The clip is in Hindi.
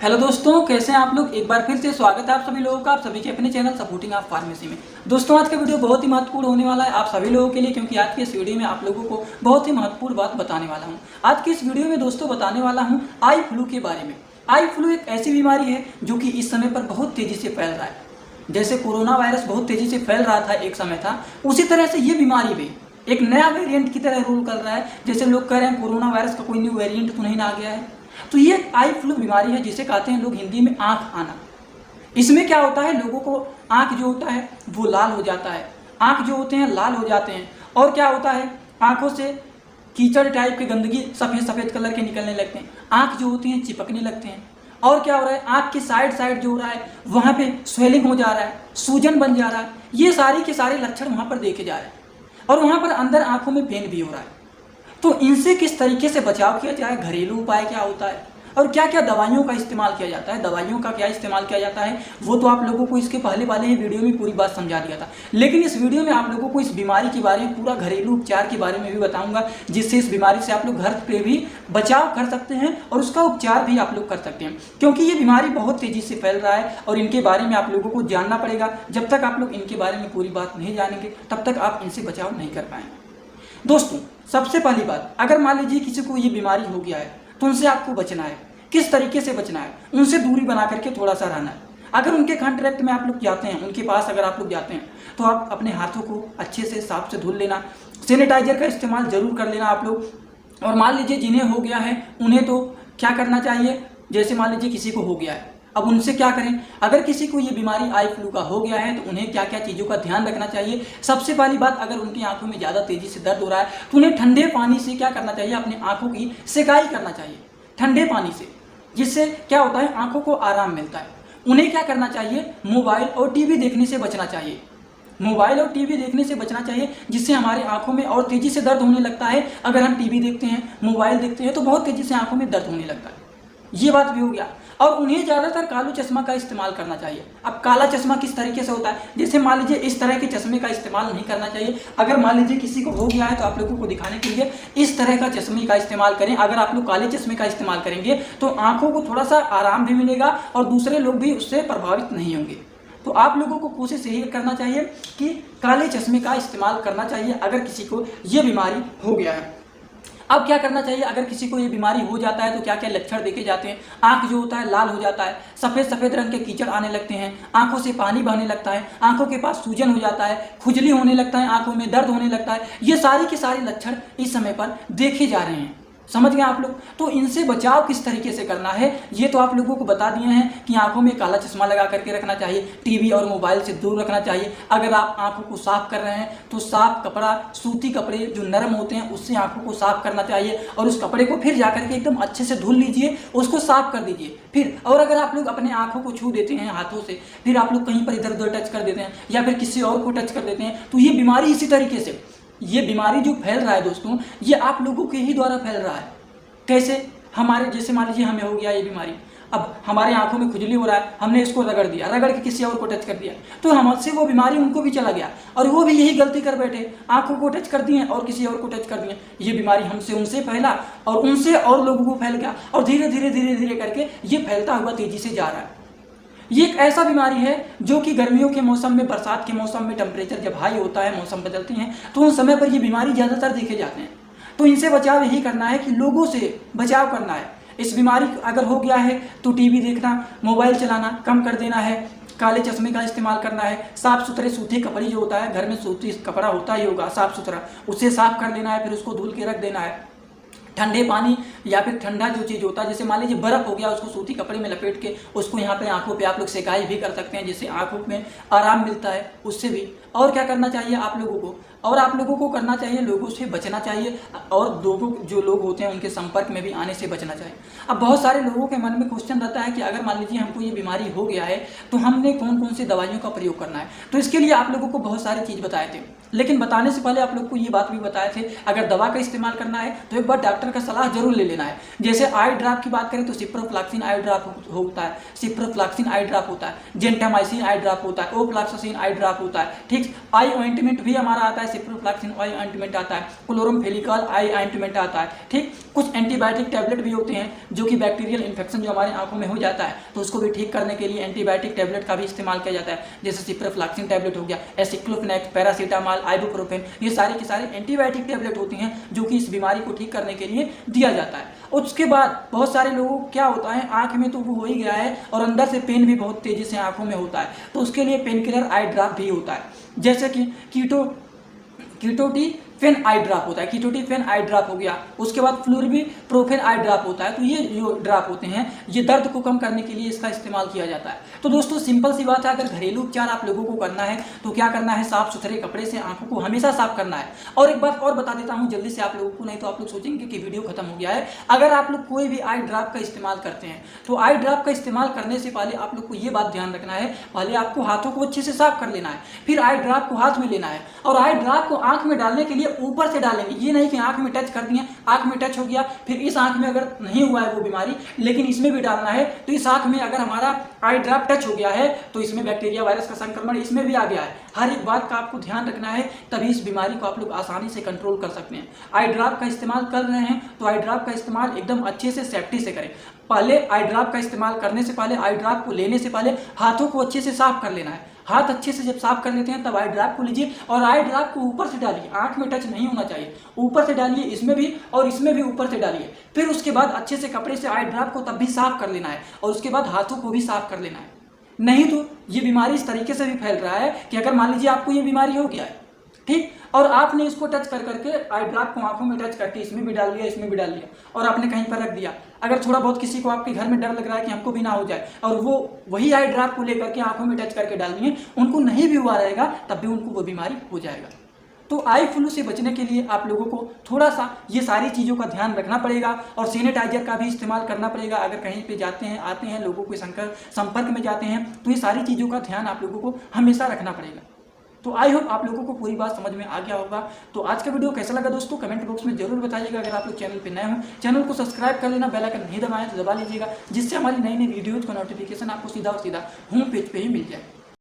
हेलो दोस्तों, कैसे हैं आप लोग। एक बार फिर से स्वागत है आप सभी लोगों का, आप सभी के अपने चैनल सपोर्टिंग ऑफ फार्मेसी में। दोस्तों, आज का वीडियो बहुत ही महत्वपूर्ण होने वाला है आप सभी लोगों के लिए, क्योंकि आज के इस वीडियो में आप लोगों को बहुत ही महत्वपूर्ण बात बताने वाला हूं। आज के इस वीडियो में दोस्तों बताने वाला हूं आई फ्लू के बारे में। आई फ्लू एक ऐसी बीमारी है जो कि इस समय पर बहुत तेजी से फैल रहा है। जैसे कोरोना वायरस बहुत तेजी से फैल रहा था, एक समय था, उसी तरह से ये बीमारी भी एक नया वेरिएंट की तरह रोल कर रहा है। जैसे लोग कह रहे हैं कोरोना वायरस का कोई न्यू वेरिएंट तो नहीं आ गया है। तो ये आई फ्लू बीमारी है जिसे कहते हैं लोग हिंदी में आंख आना। इसमें क्या होता है, लोगों को आंख जो होता है वो लाल हो जाता है, आंख जो होते हैं लाल हो जाते हैं। और क्या होता है, आंखों से कीचड़ टाइप की गंदगी सफ़ेद सफ़ेद कलर के निकलने लगते हैं, आंख जो होती हैं चिपकने लगते हैं। और क्या हो रहा है, आंख की साइड साइड जो हो रहा है वहाँ पे स्वेलिंग हो जा रहा है, सूजन बन जा रहा है। ये सारी के सारे लक्षण वहाँ पर देखे जा रहे हैं। और वहाँ पर अंदर आंखों में पेन भी हो रहा है। तो इनसे किस तरीके से बचाव किया जाए, घरेलू उपाय क्या होता है और क्या क्या दवाइयों का इस्तेमाल किया जाता है, दवाइयों का क्या इस्तेमाल किया जाता है, वो तो आप लोगों को इसके पहले वाले ही वीडियो में पूरी बात समझा दिया था। लेकिन इस वीडियो में आप लोगों को इस बीमारी के बारे में, पूरा घरेलू उपचार के बारे में भी बताऊंगा, जिससे इस बीमारी से आप लोग घर पे भी बचाव कर सकते हैं और उसका उपचार भी आप लोग कर सकते हैं। क्योंकि ये बीमारी बहुत तेजी से फैल रहा है और इनके बारे में आप लोगों को जानना पड़ेगा। जब तक आप लोग इनके बारे में पूरी बात नहीं जानेंगे तब तक आप इनसे बचाव नहीं कर पाएंगे। दोस्तों, सबसे पहली बात, अगर मान लीजिए किसी को ये बीमारी हो गया है तो उनसे आपको बचना है। किस तरीके से बचना है, उनसे दूरी बना करके थोड़ा सा रहना है। अगर उनके कॉन्टैक्ट में आप लोग जाते हैं, उनके पास अगर आप लोग जाते हैं तो आप अपने हाथों को अच्छे से साफ से धुल लेना, सैनिटाइजर का इस्तेमाल जरूर कर लेना आप लोग। और मान लीजिए जिन्हें हो गया है उन्हें तो क्या करना चाहिए, जैसे मान लीजिए किसी को हो गया है, अब उनसे क्या करें। अगर किसी को ये बीमारी आई फ्लू का हो गया है तो उन्हें क्या क्या चीज़ों का ध्यान रखना चाहिए। सबसे पहली बात, अगर उनकी आंखों में ज़्यादा तेजी से दर्द हो रहा है तो उन्हें ठंडे पानी से क्या करना चाहिए, अपनी आंखों की सिकाई करना चाहिए ठंडे पानी से, जिससे क्या होता है आंखों को आराम मिलता है। उन्हें क्या करना चाहिए, मोबाइल और टीवी देखने से बचना चाहिए। मोबाइल और टीवी देखने से बचना चाहिए, जिससे हमारी आंखों में और तेजी से दर्द होने लगता है। अगर हम टीवी देखते हैं, मोबाइल देखते हैं तो बहुत तेजी से आंखों में दर्द होने लगता है। ये बात भी हो गया। और उन्हें ज़्यादातर कालो चश्मा का इस्तेमाल करना चाहिए। अब काला चश्मा किस तरीके से होता है, जैसे मान लीजिए इस तरह के चश्मे का इस्तेमाल नहीं करना चाहिए। अगर मान लीजिए किसी को हो गया है तो आप लोगों को दिखाने के लिए इस तरह का चश्मे का इस्तेमाल करें। अगर आप लोग काले चश्मे का इस्तेमाल करेंगे तो आंखों को थोड़ा सा आराम भी मिलेगा और दूसरे लोग भी उससे प्रभावित नहीं होंगे। तो आप लोगों को कोशिश यही करना चाहिए कि काले चश्मे का इस्तेमाल करना चाहिए अगर किसी को ये बीमारी हो गया है। अब क्या करना चाहिए, अगर किसी को ये बीमारी हो जाता है तो क्या क्या लक्षण देखे जाते हैं। आंख जो होता है लाल हो जाता है, सफ़ेद सफ़ेद रंग के कीचड़ आने लगते हैं, आंखों से पानी बहने लगता है, आंखों के पास सूजन हो जाता है, खुजली होने लगता है, आंखों में दर्द होने लगता है। ये सारी के सारे लक्षण इस समय पर देखे जा रहे हैं। समझ गए आप लोग। तो इनसे बचाव किस तरीके से करना है ये तो आप लोगों को बता दिए हैं कि आंखों में काला चश्मा लगा करके रखना चाहिए, टीवी और मोबाइल से दूर रखना चाहिए। अगर आप आंखों को साफ कर रहे हैं तो साफ कपड़ा, सूती कपड़े जो नरम होते हैं उससे आंखों को साफ करना चाहिए और उस कपड़े को फिर जाकर के एकदम अच्छे से धुल लीजिए, उसको साफ कर दीजिए फिर। और अगर आप लोग अपने आंखों को छू देते हैं हाथों से, फिर आप लोग कहीं पर इधर उधर टच कर देते हैं या फिर किसी और को टच कर देते हैं, तो ये बीमारी इसी तरीके से, ये बीमारी जो फैल रहा है दोस्तों, ये आप लोगों के ही द्वारा फैल रहा है। कैसे, हमारे जैसे मान लीजिए हमें हो गया ये बीमारी, अब हमारी आंखों में खुजली हो रहा है, हमने इसको रगड़ दिया, रगड़ के किसी और को टच कर दिया तो हमसे वो बीमारी उनको भी चला गया और वो भी यही गलती कर बैठे, आंखों को टच कर दिए और किसी और को टच कर दिए। ये बीमारी हमसे उनसे फैला और उनसे और लोगों को फैल गया और धीरे धीरे धीरे धीरे करके ये फैलता हुआ तेजी से जा रहा है। ये एक ऐसा बीमारी है जो कि गर्मियों के मौसम में, बरसात के मौसम में टेम्परेचर जब हाई होता है, मौसम बदलते हैं तो उस समय पर ये बीमारी ज़्यादातर देखे जाते हैं। तो इनसे बचाव यही करना है कि लोगों से बचाव करना है। इस बीमारी अगर हो गया है तो टीवी देखना, मोबाइल चलाना कम कर देना है, काले चश्मे का इस्तेमाल करना है, साफ़ सुथरे सूती कपड़े जो होता है, घर में सूती कपड़ा होता ही होगा साफ़ सुथरा, उसे साफ़ कर लेना है, फिर उसको धुल के रख देना है। ठंडे पानी या फिर ठंडा जो चीज़ होता है, जैसे मान लीजिए बर्फ़ हो गया, उसको सूती कपड़े में लपेट के उसको यहाँ पे आंखों पे आप लोग सिकाई भी कर सकते हैं, जिससे आंखों में आराम मिलता है उससे भी। और क्या करना चाहिए आप लोगों को, और आप लोगों को करना चाहिए, लोगों से बचना चाहिए और लोगों जो लोग होते हैं उनके संपर्क में भी आने से बचना चाहिए। अब बहुत सारे लोगों के मन में क्वेश्चन रहता है कि अगर मान लीजिए हमको ये बीमारी हो गया है तो हमने कौन कौन सी दवाइयों का प्रयोग करना है। तो इसके लिए आप लोगों को बहुत सारी चीज़ बताए थे, लेकिन बताने से पहले आप लोग को ये बात भी बताए थे, अगर दवा का इस्तेमाल करना है तो एक बार डॉक्टर का सलाह जरूर ले लेना है। जैसे आई ड्रॉप की बात करें तो सिप्रोफ्लॉक्सिन आई ड्रॉप होता है, सिप्रोफ्लॉक्सिन आई ड्रॉप होता है, जेंटामाइसिन आई ड्रॉप होता है, ओफ्लॉक्सासिन आई ड्रॉप होता है, ठीक। आई ऑइंटमेंट भी हमारा आता है सिप्रोफ्लैक्सिन आई ऑइंटमेंट आता है, क्लोरमफेनिकोल आई ऑइंटमेंट आता है। ठीक, कुछ एंटीबायोटिक टैबलेट भी होते हैं जो कि बैक्टीरियल इन्फेक्शन जो हमारे आंखों में हो जाता है तो उसको भी ठीक करने के लिए एंटीबायोटिक टैबलेट का भी इस्तेमाल किया जाता है, जैसे सिप्रोफ्लैक्सिन टैबलेट हो गया, एसिक्लोफेनेक, पैरासीटामॉल, आइबुप्रोफेन, ये सारे के सारे एंटीबायोटिक टैबलेट होती हैं जो कि इस बीमारी को ठीक करने के लिए दिया जाता है। उसके बाद बहुत सारे लोगों को क्या होता है, आंख में तो वो हो ही गया है और अंदर से पेन भी बहुत तेजी से आंखों में होता है, तो उसके लिए पेन किलर आई ड्रॉप भी होता है, जैसे कि कीटोटिफेन आई ड्रॉप होता है, कीटोटिफेन आई ड्रॉप हो गया। उसके बाद फ्लोरिप्रोफेन आई ड्रॉप होता है। तो ये जो ड्रॉप होते हैं ये दर्द को कम करने के लिए इसका इस्तेमाल किया जाता है। तो दोस्तों सिंपल सी बात है, अगर घरेलू उपचार आप लोगों को करना है तो क्या करना है, साफ सुथरे कपड़े से आंखों को हमेशा साफ करना है। और एक बात और बता देता हूं जल्दी से आप लोगों को, नहीं तो आप लोग सोचेंगे कि वीडियो खत्म हो गया है। अगर आप लोग कोई भी आई ड्रॉप का इस्तेमाल करते हैं तो आई ड्रॉप का इस्तेमाल करने से पहले आप लोग को ये बात ध्यान रखना है, पहले आपको हाथों को अच्छे से साफ कर लेना है, फिर आई ड्रॉप को हाथ में लेना है और आई ड्रॉप को आंख में डालने के लिए ऊपर से डालेंगे। ये नहीं कि आंख में टच कर दिए, आंख में टच हो गया, फिर इस आंख में अगर नहीं हुआ है वो बीमारी लेकिन इसमें भी डालना है, तो इस आंख में अगर हमारा आई ड्रॉप टच हो गया है तो इसमें बैक्टीरिया वायरस का संक्रमण इसमें भी आ गया है। हर एक बात का आपको ध्यान रखना है, तभी इस बीमारी को आप लोग आसानी से कंट्रोल कर सकते हैं। आई ड्रॉप का इस्तेमाल कर रहे हैं तो आई ड्रॉप का इस्तेमाल एकदम अच्छे से सेफ्टी से करें। पहले आई ड्रॉप का इस्तेमाल करने से पहले, आई ड्रॉप को लेने से पहले हाथों को अच्छे से साफ कर लेना है। हाथ अच्छे से जब साफ कर लेते हैं तब आई ड्रॉप को लीजिए और आई ड्रॉप को ऊपर से डालिए, आंख में टच नहीं होना चाहिए, ऊपर से डालिए, इसमें भी और इसमें भी ऊपर से डालिए। फिर उसके बाद अच्छे से कपड़े से आई ड्रॉप को तब भी साफ कर लेना है और उसके बाद हाथों को भी साफ कर लेना है। नहीं तो ये बीमारी इस तरीके से भी फैल रहा है कि अगर मान लीजिए आपको ये बीमारी हो गया है, ठीक, और आपने इसको टच कर करके आई ड्रॉप को आंखों में टच करके इसमें भी डाल लिया, इसमें भी डाल लिया और आपने कहीं पर रख दिया। अगर थोड़ा बहुत किसी को आपके घर में डर लग रहा है कि हमको भी ना हो जाए और वो वही आई ड्रॉप को लेकर के आंखों में टच करके डाल दिए, उनको नहीं भी हुआ रहेगा तब भी उनको वो बीमारी हो जाएगा। तो आई फ्लू से बचने के लिए आप लोगों को थोड़ा सा ये सारी चीज़ों का ध्यान रखना पड़ेगा और सैनिटाइजर का भी इस्तेमाल करना पड़ेगा। अगर कहीं पे जाते हैं, आते हैं, लोगों के संपर्क में जाते हैं तो ये सारी चीज़ों का ध्यान आप लोगों को हमेशा रखना पड़ेगा। तो आई होप आप लोगों को पूरी बात समझ में आ गया होगा। तो आज का वीडियो कैसा लगा दोस्तों कमेंट बॉक्स में जरूर बताइएगा। अगर आप लोग चैनल पे नए हो, चैनल को सब्सक्राइब कर लेना, बेल आइकन नहीं दबाएं तो दबा लीजिएगा, जिससे हमारी नई नई वीडियोज़ का नोटिफिकेशन आपको सीधा और सीधा होम पेज पे ही मिल जाए।